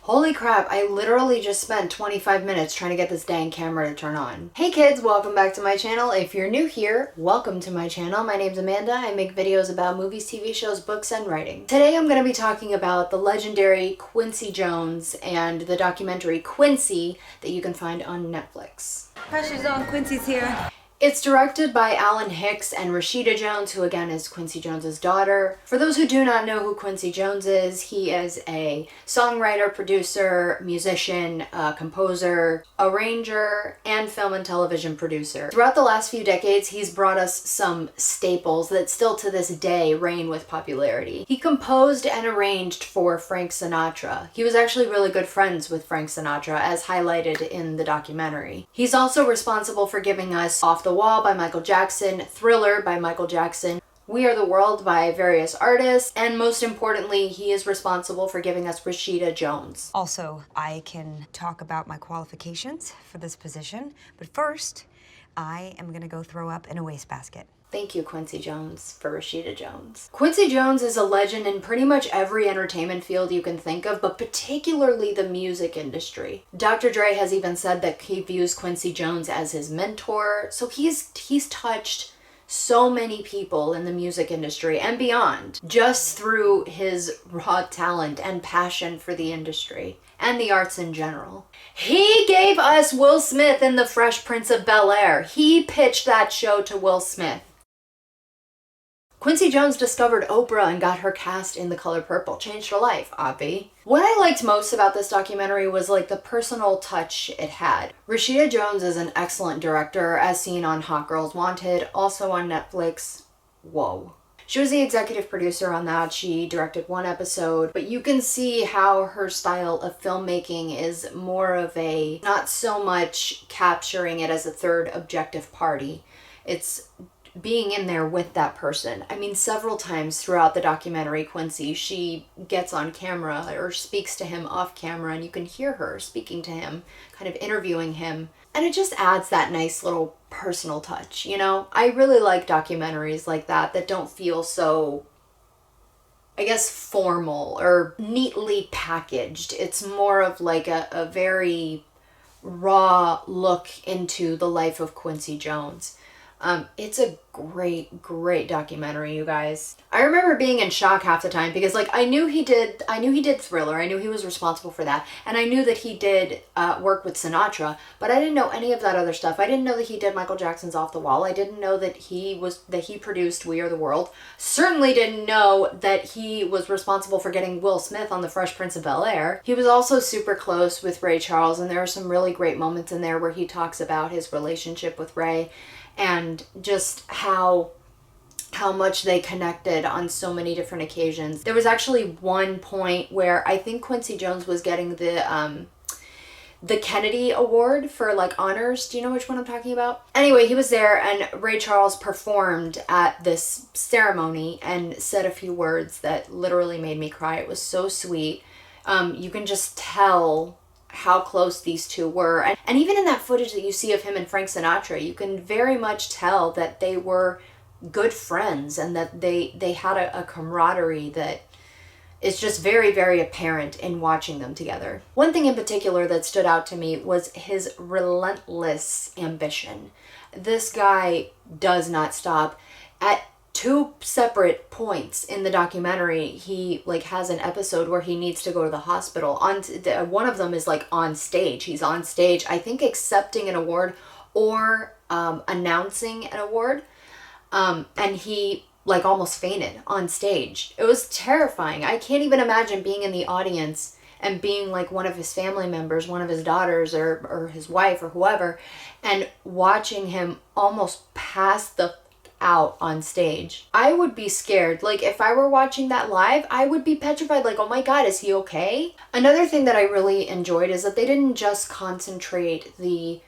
Holy crap, I literally just spent 25 minutes trying to get this dang camera to turn on. Hey kids, welcome back to my channel. If you're new here, welcome to my channel. My name's Amanda. I make videos about movies, TV shows, books, and writing. Today I'm going to be talking about the legendary Quincy Jones and the documentary Quincy that you can find on Netflix. Pressure's on, Quincy's here. It's directed by Alan Hicks and Rashida Jones, who again is Quincy Jones's daughter. For those who do not know who Quincy Jones is, he is a songwriter, producer, musician, composer, arranger, and film and television producer. Throughout the last few decades, he's brought us some staples that still to this day reign with popularity. He composed and arranged for Frank Sinatra. He was actually really good friends with Frank Sinatra, as highlighted in the documentary. He's also responsible for giving us Off the Wall by Michael Jackson, Thriller by Michael Jackson, We Are the World by various artists, and most importantly, he is responsible for giving us Rashida Jones. Also, I can talk about my qualifications for this position, but first, I am gonna go throw up in a wastebasket. Thank you, Quincy Jones, for Rashida Jones. Quincy Jones is a legend in pretty much every entertainment field you can think of, but particularly the music industry. Dr. Dre has even said that he views Quincy Jones as his mentor, so he's touched so many people in the music industry and beyond, just through his raw talent and passion for the industry and the arts in general. He gave us Will Smith in The Fresh Prince of Bel-Air. He pitched that show to Will Smith. Quincy Jones discovered Oprah and got her cast in The Color Purple. Changed her life, obvi. What I liked most about this documentary was like the personal touch it had. Rashida Jones is an excellent director, as seen on Hot Girls Wanted, also on Netflix. Whoa. She was the executive producer on that. She directed one episode, but you can see how her style of filmmaking is more of a, not so much capturing it as a third objective party. It's being in there with that person. I mean, several times throughout the documentary, Quincy, she gets on camera or speaks to him off camera, and you can hear her speaking to him, kind of interviewing him. And it just adds that nice little personal touch, you know? I really like documentaries like that don't feel so, I guess, formal or neatly packaged. It's more of like a very raw look into the life of Quincy Jones. It's a great documentary, you guys. I remember being in shock half the time because like I knew he did Thriller. I knew he was responsible for that. And I knew that he did work with Sinatra, but I didn't know any of that other stuff. I didn't know that he did Michael Jackson's Off the Wall. I didn't know that he produced We Are the World. Certainly didn't know that he was responsible for getting Will Smith on The Fresh Prince of Bel-Air. He was also super close with Ray Charles, and there are some really great moments in there where he talks about his relationship with Ray and just how much they connected on so many different occasions. There was actually one point where I think Quincy Jones was getting the Kennedy Award for like honors. Do you know which one I'm talking about? Anyway, he was there and Ray Charles performed at this ceremony and said a few words that literally made me cry. It was so sweet. You can just tell how close these two were. And even in that footage that you see of him and Frank Sinatra, you can very much tell that they were good friends and that they had a camaraderie that is just very, very apparent in watching them together. One thing in particular that stood out to me was his relentless ambition. This guy does not stop. At two separate points in the documentary, he like has an episode where he needs to go to the hospital. One of them is like on stage. He's on stage, I think accepting an award or announcing an award. And he like almost fainted on stage. It was terrifying. I can't even imagine being in the audience and being like one of his family members, one of his daughters or his wife or whoever, and watching him almost pass the out on stage. I would be scared. Like if I were watching that live, I would be petrified, like, oh my God, is he okay? Another thing that I really enjoyed is that they didn't just concentrate the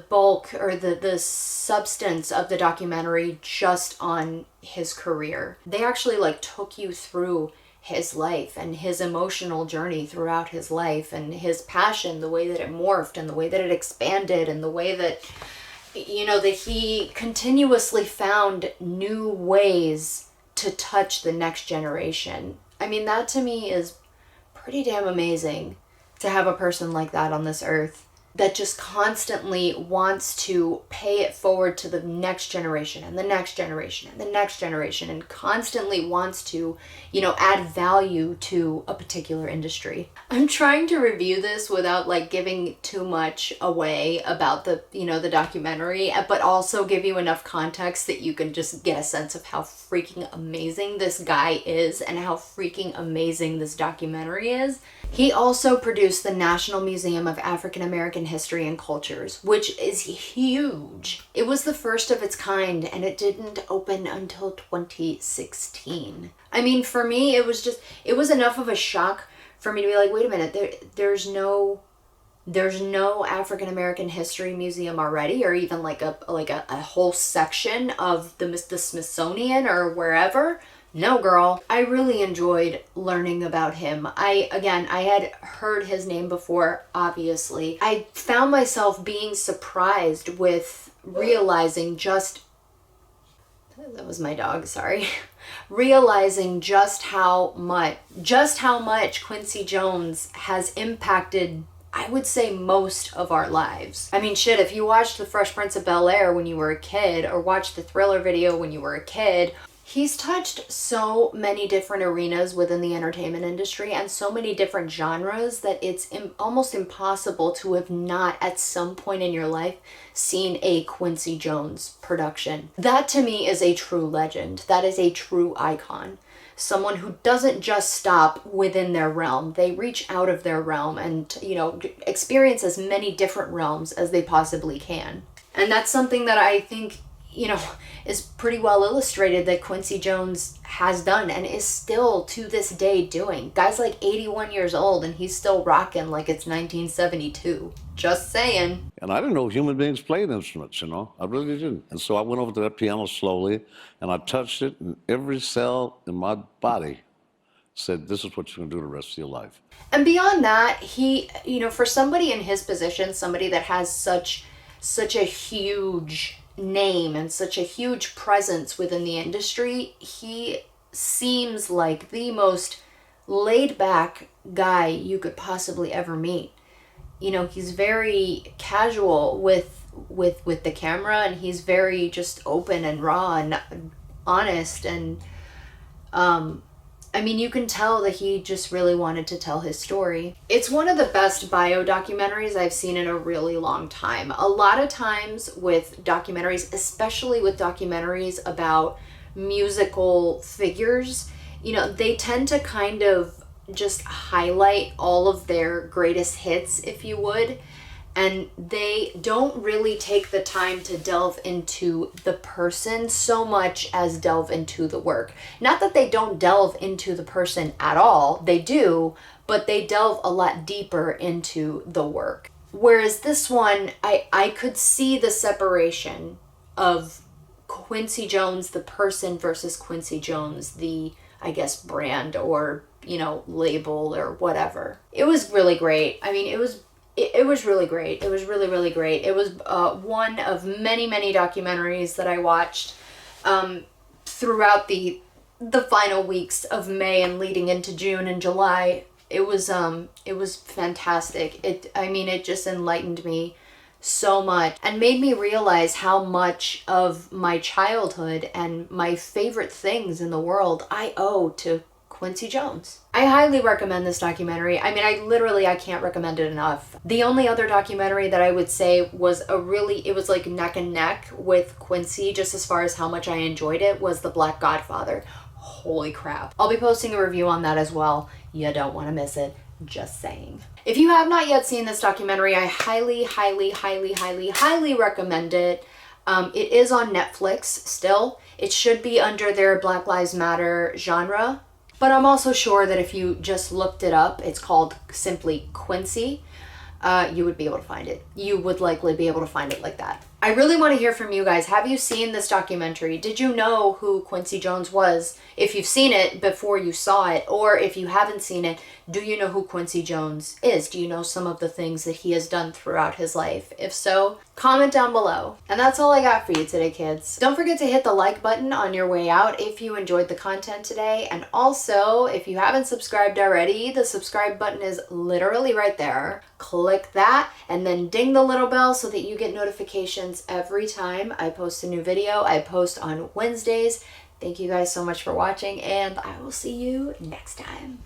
bulk or the substance of the documentary just on his career. They actually like took you through his life and his emotional journey throughout his life and his passion, the way that it morphed and the way that it expanded and the way that, you know, that he continuously found new ways to touch the next generation. I mean, that to me is pretty damn amazing. to have a person like that on this earth that just constantly wants to pay it forward to the next generation and the next generation and the next generation, and constantly wants to, add value to a particular industry. I'm trying to review this without like giving too much away about the documentary, but also give you enough context that you can just get a sense of how freaking amazing this guy is and how freaking amazing this documentary is. He also produced the National Museum of African American History and Cultures, which is huge. It was the first of its kind, and it didn't open until 2016. I mean, for me, it was enough of a shock for me to be like, wait a minute, there's no African American History Museum already, or even like a whole section of the Smithsonian or wherever. No, girl. I really enjoyed learning about him. I had heard his name before, obviously. I found myself being surprised with realizing that was my dog, sorry. Realizing just how much Quincy Jones has impacted, I would say, most of our lives. I mean, shit, if you watched The Fresh Prince of Bel-Air when you were a kid, or watched the Thriller video when you were a kid, he's touched so many different arenas within the entertainment industry and so many different genres that it's almost impossible to have not at some point in your life seen a Quincy Jones production. That to me is a true legend. That is a true icon. Someone who doesn't just stop within their realm. They reach out of their realm and, experience as many different realms as they possibly can. And that's something that I think is pretty well illustrated that Quincy Jones has done and is still to this day doing. Guy's like 81 years old and he's still rocking like it's 1972. Just saying. And I didn't know human beings played instruments, I really didn't. And so I went over to that piano slowly and I touched it, and every cell in my body said, this is what you're going to do the rest of your life. And beyond that, he, for somebody in his position, somebody that has such a huge name and such a huge presence within the industry, he seems like the most laid back guy you could possibly ever meet. He's very casual with the camera, and he's very just open and raw and honest, and you can tell that he just really wanted to tell his story. It's one of the best bio documentaries I've seen in a really long time. A lot of times with documentaries, especially with documentaries about musical figures, they tend to kind of just highlight all of their greatest hits, if you would, and they don't really take the time to delve into the person so much as delve into the work. Not that they don't delve into the person at all, they do, but they delve a lot deeper into the work. Whereas this one, I could see the separation of Quincy Jones, the person, versus Quincy Jones, the, brand or, label or whatever. It was really great. It was really great. It was really, really great. It was one of many, many documentaries that I watched throughout the final weeks of May and leading into June and July. It was fantastic. It just enlightened me so much and made me realize how much of my childhood and my favorite things in the world I owe to Quincy Jones. I highly recommend this documentary. I can't recommend it enough. The only other documentary that I would say was it was like neck and neck with Quincy, just as far as how much I enjoyed it, was The Black Godfather. Holy crap. I'll be posting a review on that as well. You don't want to miss it. Just saying. If you have not yet seen this documentary, I highly, highly, highly, highly, highly recommend it. It is on Netflix still. It should be under their Black Lives Matter genre. But I'm also sure that if you just looked it up, it's called simply Quincy, you would be able to find it. You would likely be able to find it like that. I really want to hear from you guys. Have you seen this documentary? Did you know who Quincy Jones was? If you've seen it before you saw it, or if you haven't seen it, do you know who Quincy Jones is? Do you know some of the things that he has done throughout his life? If so, comment down below. And that's all I got for you today, kids. Don't forget to hit the like button on your way out if you enjoyed the content today. And also, if you haven't subscribed already, the subscribe button is literally right there. Click that and then ding the little bell so that you get notifications every time I post a new video. I post on Wednesdays. Thank you guys so much for watching, and I will see you next time.